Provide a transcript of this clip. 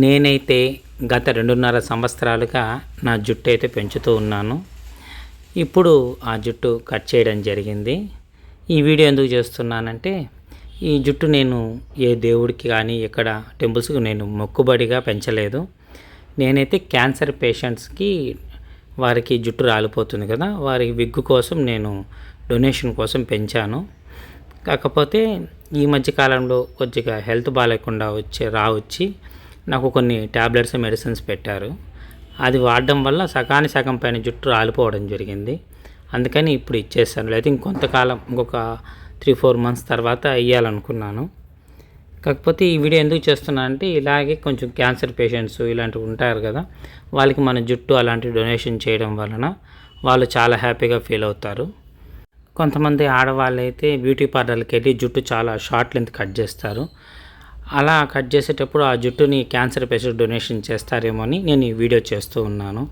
నేనైతే గత 2.5 సంవత్సరాలుగా నా జుట్టు అయితే పెంచుతూ ఉన్నాను. ఇప్పుడు ఆ జుట్టు కట్ చేయడం జరిగింది. ఈ వీడియో ఎందుకు చేస్తున్నానంటే, ఈ జుట్టు నేను ఏ దేవుడికి కానీ ఎక్కడ టెంపుల్స్కి నేను మొక్కుబడిగా పెంచలేదు. నేనైతే క్యాన్సర్ పేషెంట్స్కి వారికి జుట్టు రాలిపోతుంది కదా, వారి విగ్గు కోసం నేను డొనేషన్ కోసం పెంచాను. కాకపోతే ఈ మధ్య కాలంలో కొద్దిగా హెల్త్ బాగాలేకుండా వచ్చి నాకు కొన్ని ట్యాబ్లెట్స్ మెడిసిన్స్ పెట్టారు. అది వాడడం వల్ల సగానికి సగం పైన జుట్టు రాలిపోవడం జరిగింది. అందుకని ఇప్పుడు ఇచ్చేసాను. లేదా ఇంకొంతకాలం ఇంకొక 3-4 మంత్స్ తర్వాత ఇవ్వాలనుకున్నాను. కాకపోతే ఈ వీడియో ఎందుకు చేస్తున్నా అంటే, ఇలాగే కొంచెం క్యాన్సర్ పేషెంట్స్ ఇలాంటివి ఉంటారు కదా, వాళ్ళకి మన జుట్టు అలాంటి డొనేషన్ చేయడం వలన వాళ్ళు చాలా హ్యాపీగా ఫీల్ అవుతారు. కొంతమంది ఆడవాళ్ళు అయితే బ్యూటీ పార్లర్కి వెళ్ళి జుట్టు చాలా షార్ట్ లెంత్ కట్ చేస్తారు. అలా కట్ చేసేటప్పుడు ఆ జుట్టుని క్యాన్సర్ పేషెంట్ డొనేషన్ చేస్తారేమో అని నేను ఈ వీడియో చేస్తూ ఉన్నాను.